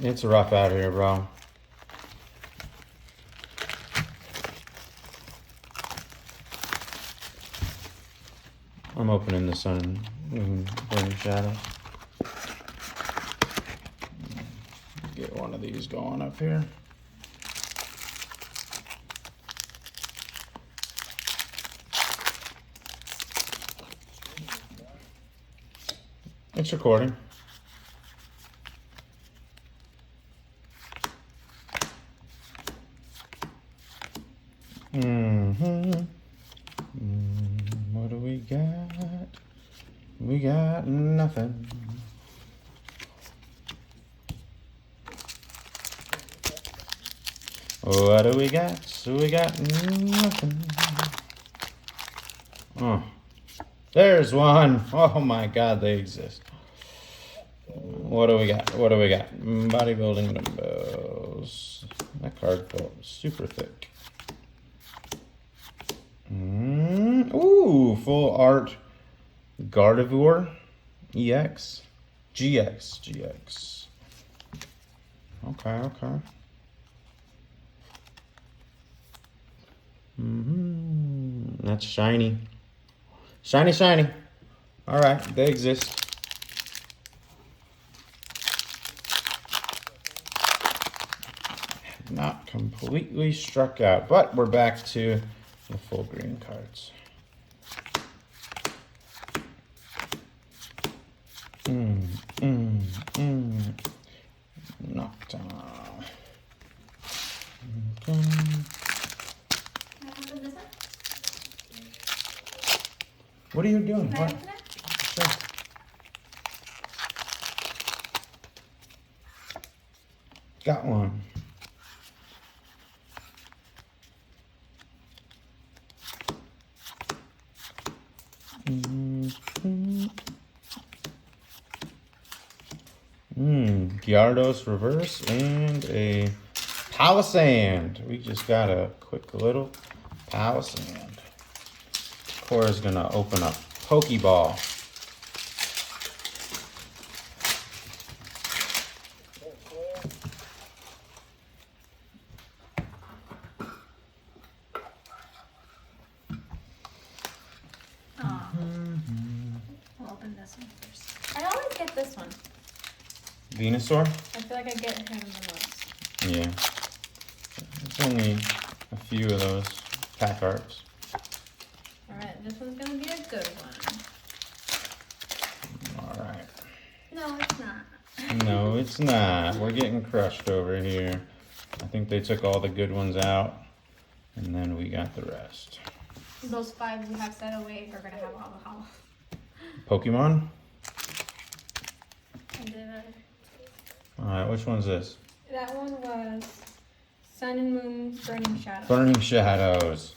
It's rough out here, bro. I'm opening the sun and burning shadow. Get one of these going up here. It's recording. What do we got? We got nothing. What do we got? So we got nothing. Oh, there's one. Oh my God, they exist. What do we got? What do we got? Bodybuilding dumbbells. That card felt super thick. Ooh, full art Gardevoir EX. GX. Okay. That's shiny. Shiny. All right, they exist. Not completely struck out, but we're back to the full green cards. Knocked down. Okay. What are you doing? What? Sure. Got one. Gyarados reverse and a Palisand. We just got a quick little Palisand. Cora's gonna open up Pokeball. I'll open this one first. I always get this one. Venusaur? I feel like I get him the most. Yeah. There's only a few of those pack arts. Alright, this one's gonna be a good one. Alright. No, it's not. No, it's not. We're getting crushed over here. I think they took all the good ones out, and then we got the rest. Those 5 we have set away are gonna have all the hollow. Pokemon? I did it. Alright, which one's this? That one was Sun and Moon Burning Shadows. Burning Shadows.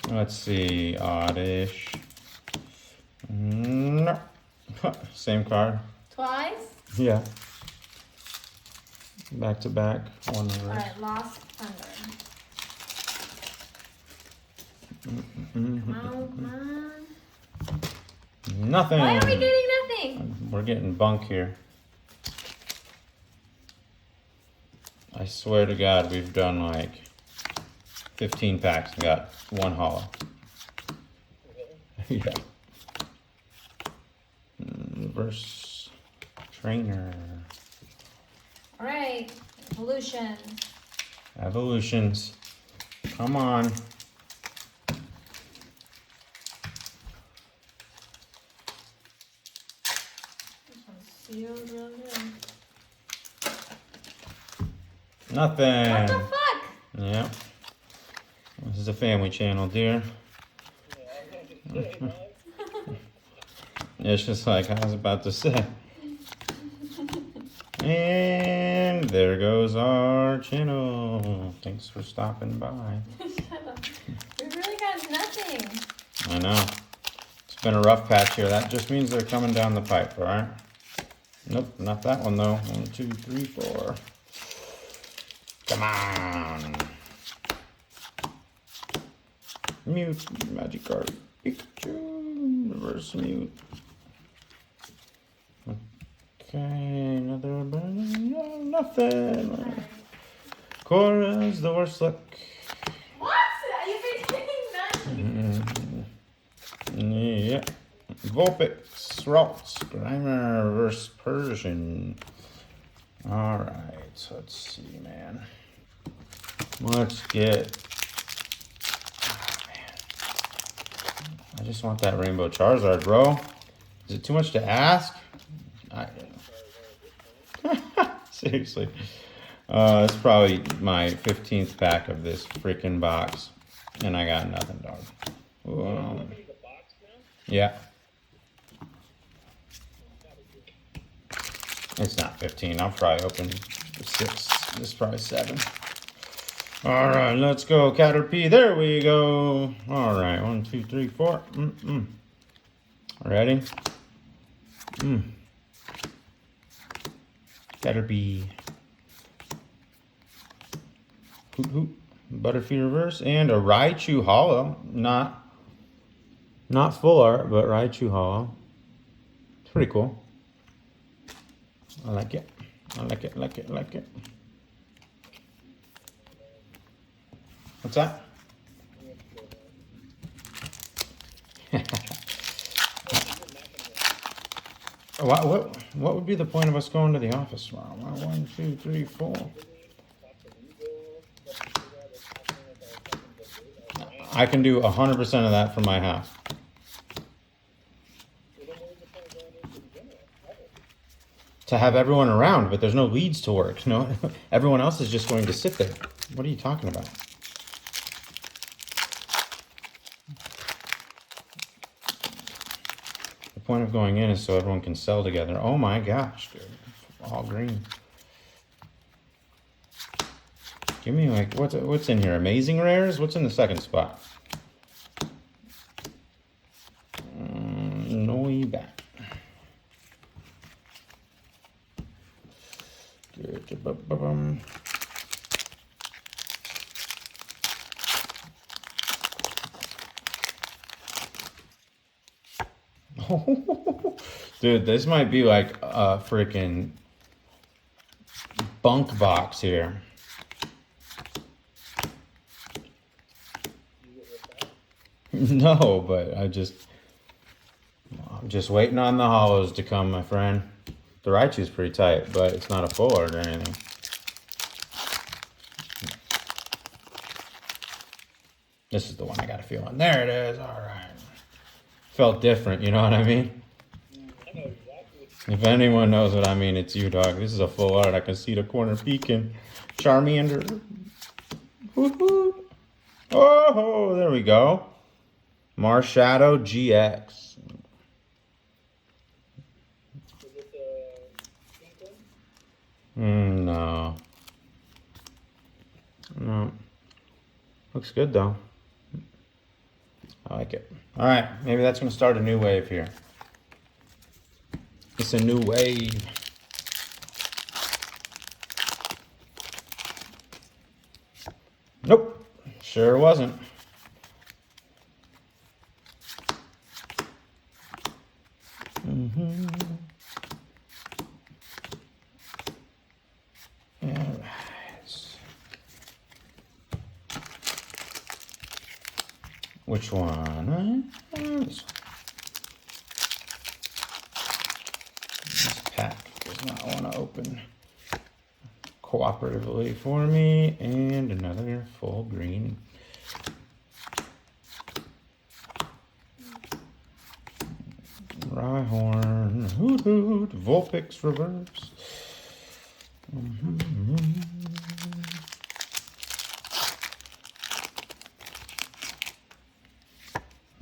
Let's see. Oddish. No. Same card. Twice? Yeah. Back to back. One reverse. Alright, Lost Thunder. Come on. Nothing. Why are we getting nothing? We're getting bunk here. I swear to God, we've done like 15 packs and got one hollow. Yeah. Reverse trainer. Alright, Evolution. Evolutions. Come on. This one's sealed real good. Nothing. What the fuck? Yeah. This is a family channel, dear. It's just like I was about to say. And there goes our channel. Thanks for stopping by. Shut up. We really got nothing. I know. It's been a rough patch here. That just means they're coming down the pipe, alright? Nope, not that one though. 1, 2, 3, 4. Come on. Mute, Magikarp, Pikachu, reverse mute. Okay, another burning. Nothing. Cora's the worst luck. What? You've been getting none. Yeah. Vulpix, Ralts, Grimer versus Persian. Alright, let's see, man. Let's get... Oh, man. I just want that Rainbow Charizard, bro. Is it too much to ask? Seriously. It's probably my 15th pack of this freaking box. And I got nothing, dog. Yeah. It's not 15. I'll probably open 6. This is probably 7. Alright, let's go, Caterpie. There we go. Alright, 1, 2, 3, 4. Ready? Caterpie. Hoot hoot. Butterfree reverse. And a Raichu holo. Not full art, but Raichu holo. It's pretty cool. I like it. I like it, like it, like it. What's that? What would be the point of us going to the office tomorrow? 1, 2, 3, 4. I can do 100% of that from my house. To have everyone around, but there's no leads to work. No, everyone else is just going to sit there. What are you talking about? The point of going in is so everyone can sell together. Oh my gosh, dude. All green. Give me like, what's in here? Amazing rares? What's in the second spot? No back. Dude, this might be like a freaking bunk box here. No, but I'm just waiting on the hollows to come, my friend. The Raichu's pretty tight, but it's not a full art or anything. This is the one I got a feeling. There it is. All right. Felt different, you know what I mean? If anyone knows what I mean, it's you, dog. This is a full art. I can see the corner peeking. Charmander. Woohoo! Oh, there we go. Marshadow GX. No. No. Looks good though. I like it. All right, maybe that's gonna start a new wave here. It's a new wave. Nope, sure wasn't. Which one? This pack does not want to open cooperatively for me. And another full green. Rhyhorn, Hoot Hoot, Vulpix reverse.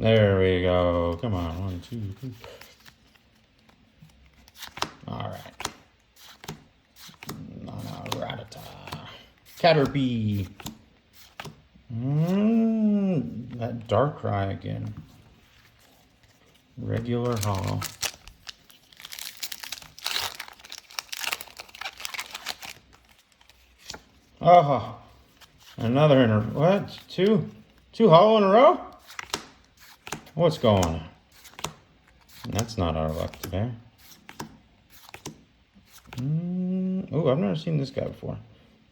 There we go. Come on, 1, 2, 3. All right. Ratata. Caterpie. That Darkrai again. Regular hollow. Oh, another in a what? Two hollow in a row? What's going on? That's not our luck today. Oh, I've never seen this guy before.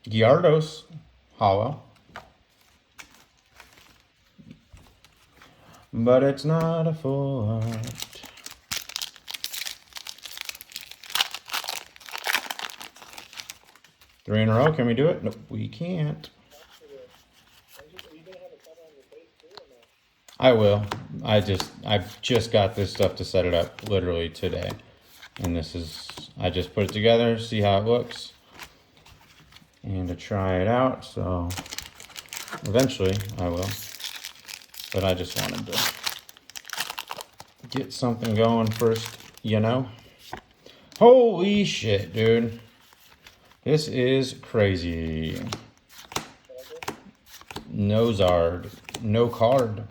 Gyarados hollow. But it's not a full art. Three in a row. Can we do it? Nope, we can't. I will. I've just got this stuff to set it up literally today. And this is, I just put it together, see how it looks. And to try it out, so eventually I will. But I just wanted to get something going first, you know? Holy shit, dude. This is crazy. No Zard. No card.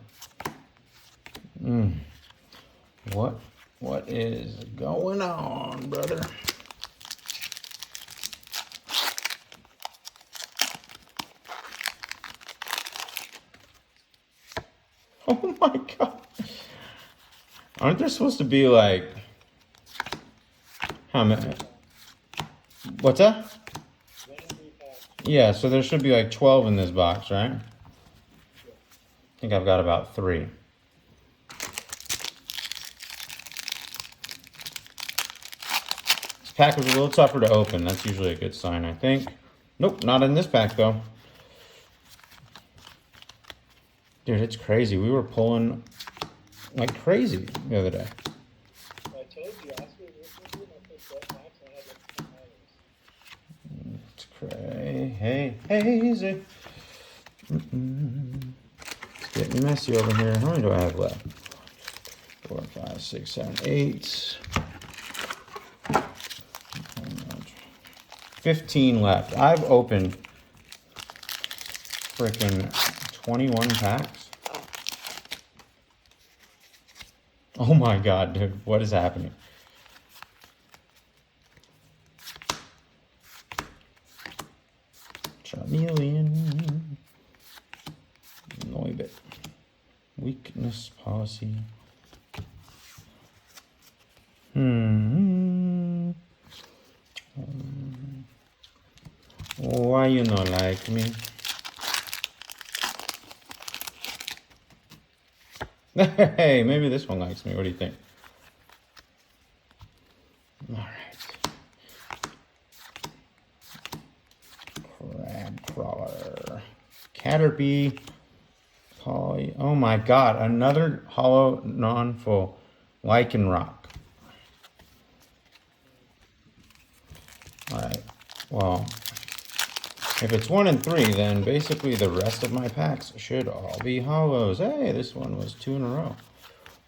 What is going on, brother? Oh my god. Aren't there supposed to be like how many? What's that? Yeah, so there should be like 12 in this box, right? I think I've got about 3. This pack was a little tougher to open. That's usually a good sign, I think. Nope, not in this pack though. Dude, it's crazy. We were pulling like crazy the other day. I told you, last week, I put packs and I had like 10 items. It's crazy. Hey, hazy. It's getting messy over here. How many do I have left? 4, 5, 6, 7, 8. 15 left. I've opened freaking 21 packs. Oh my god, dude. What is happening? Charmeleon. Noibit. Weakness policy. Why you not like me? Hey, maybe this one likes me. What do you think? All right. Crab crawler. Caterpie. Poly. Oh my god, another hollow non-full Lichen Rock. All right. Well, if it's 1 and 3, then basically the rest of my packs should all be hollows. Hey, this one was 2 in a row.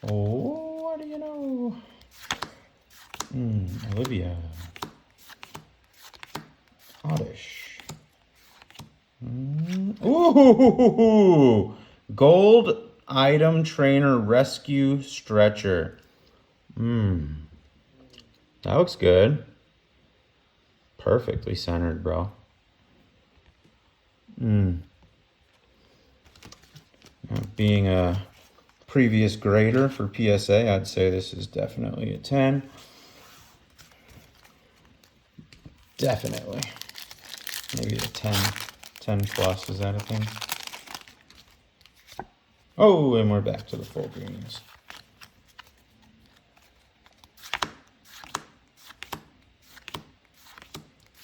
Oh, what do you know? Olivia. Oddish. Ooh, gold item trainer rescue stretcher. That looks good. Perfectly centered, bro. Being a previous grader for PSA, I'd say this is definitely a 10. Definitely. Maybe a 10. 10 plus, is that a thing? Oh, and we're back to the full greens.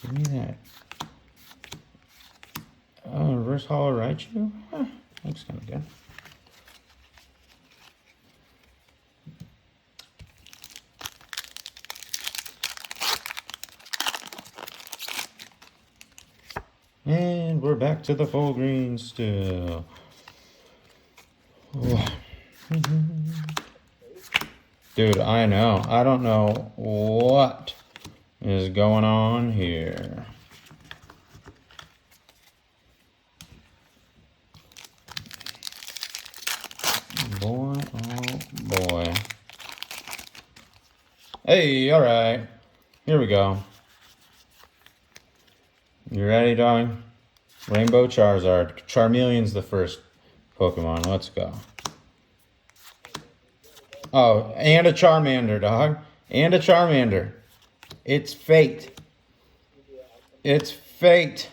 Give me that. Oh, reverse hollow Raichu? Huh, looks kind of good. And we're back to the full green still. Dude, I know. I don't know what is going on here. Boy, oh boy. Hey, all right. Here we go. You ready, dog? Rainbow Charizard. Charmeleon's the first Pokemon. Let's go. Oh, and a Charmander, dog. And a Charmander. It's fate. It's fate.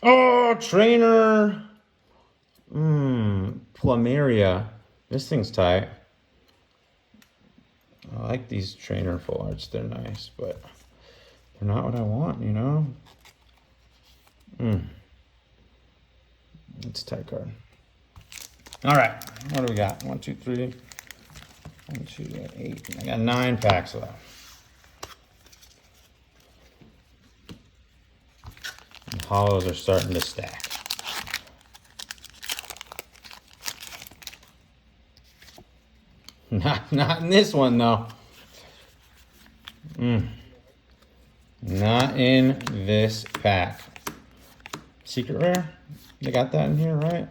Oh, trainer. Plumeria. This thing's tight. I like these trainer full arts. They're nice, but they're not what I want, you know? It's a tight card. All right. What do we got? 1, 2, 3. 1, 2, 8. I got 9 packs left. And hollows are starting to stack. Not in this one though. Not in this pack. Secret rare? They got that in here, right?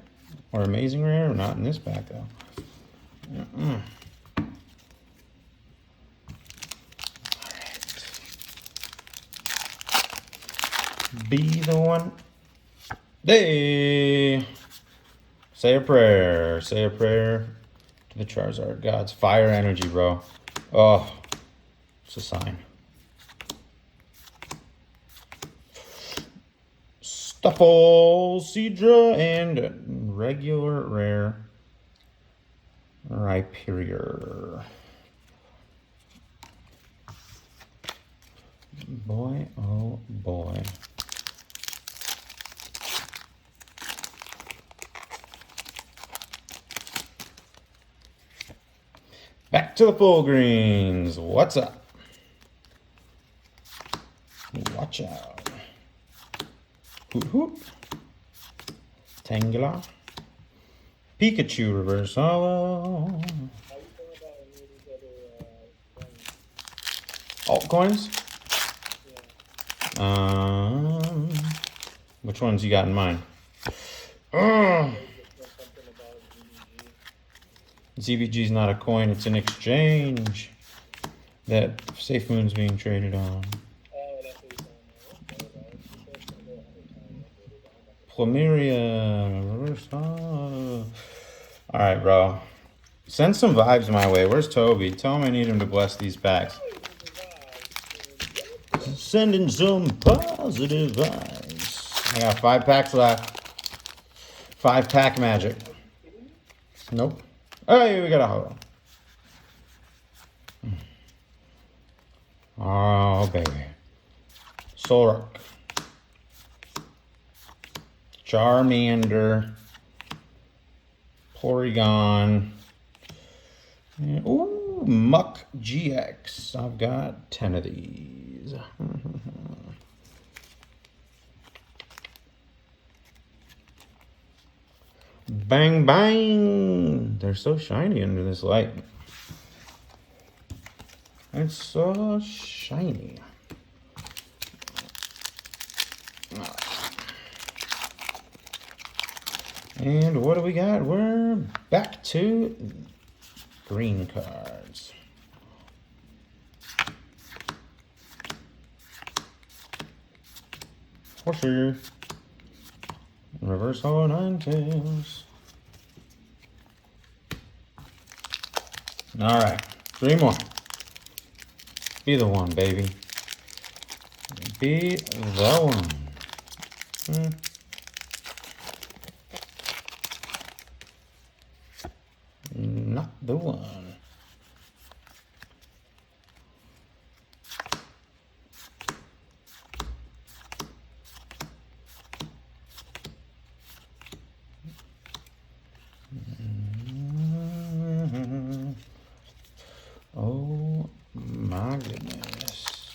Or amazing rare? Not in this pack though. Be the one. Hey! Say a prayer. Say a prayer to the Charizard gods. Fire energy, bro. Oh, it's a sign. Stuffle, Seadra, and regular rare Rhyperior. Boy, oh boy. Back to the full greens. What's up? Watch out. Hoot hoot. Tangela. Pikachu reverse hollow. How you feel about any of these other Altcoins? Yeah. Which ones you got in mind? Something about ZBG. ZBG's not a coin, it's an exchange that Safe Moon's being traded on. Oh, that's what you're talking about. Plumeria, reverse hollow. Alright, bro. Send some vibes my way. Where's Toby? Tell him I need him to bless these packs. Sending some positive vibes. I got 5 packs left. 5 pack magic. Nope. Hey, we got a hollow. Oh, baby. Solrock. Charmander. Porygon. And, ooh, Muck GX. I've got 10 of these. Bang, bang. They're so shiny under this light. It's so shiny. And what do we got? We're back to green cards. For sure. Reverse hollow 9-tails. All right, 3 more. Be the one, baby. Be the one. Not the one. Oh my goodness.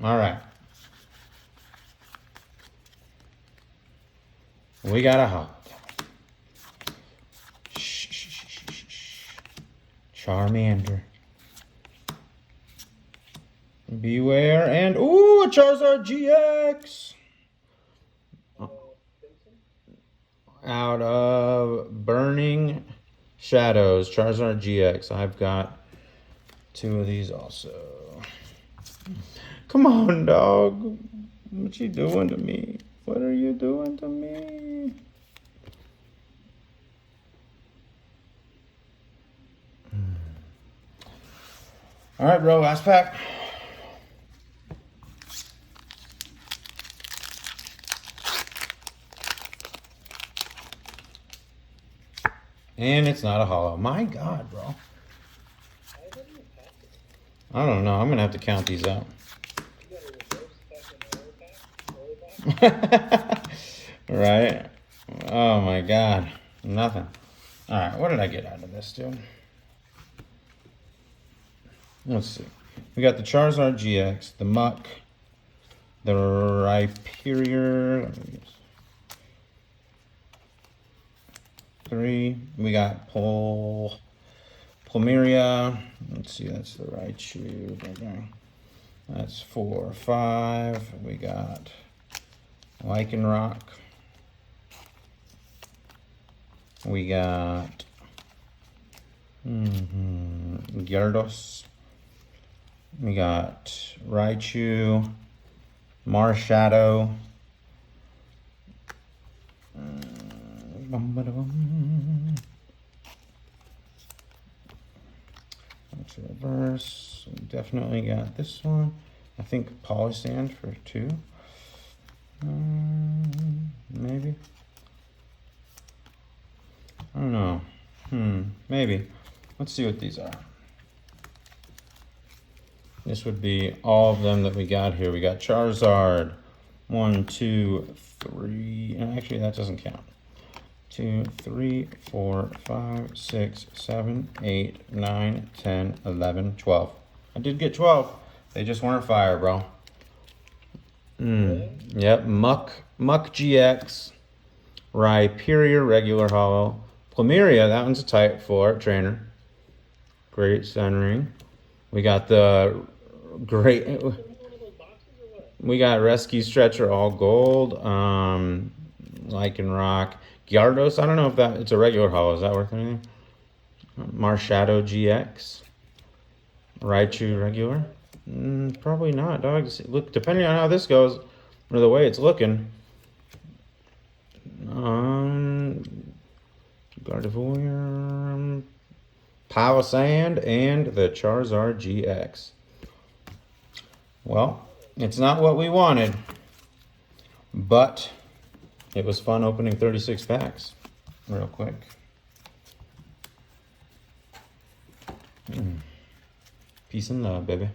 All right. We got a hot. Charmander. Beware and ooh, a Charizard GX. Out of Burning Shadows, Charizard GX. I've got 2 of these also. Come on, dog. What you doing to me? What are you doing to me? All right, bro, last pack. And it's not a hollow. My God, bro. I don't know. I'm going to have to count these out. Right? Oh, my God. Nothing. All right, what did I get out of this, dude? Let's see. We got the Charizard GX, the Muck, the Rhyperior. Let me use 3. We got Plumeria. Let's see, that's the Raichu. Okay. That's 4, 5. We got Lycanroc. We got Gyarados. We got Raichu, Marshadow. Let's reverse. We definitely got this one. I think Polysand for 2. Maybe. I don't know. Maybe. Let's see what these are. This would be all of them that we got here. We got Charizard. 1, 2, 3. And actually, that doesn't count. 2, 3, 4, 5, 6, 7, 8, 9, 10, 11, 12. I did get 12. They just weren't fire, bro. Yep. Muck GX. Rhyperior, regular hollow. Plumeria, that one's a type 4 trainer. Great centering. We got the great. We got Rescue Stretcher, all gold. Lycanroc. Gyarados, I don't know if that, it's a regular hollow. Is that worth anything? Marshadow GX. Raichu regular. Probably not, dog. Look, depending on how this goes, or the way it's looking. Gardevoir, Palossand, and the Charizard GX. Well, it's not what we wanted, but it was fun opening 36 packs real quick. Peace and love, baby.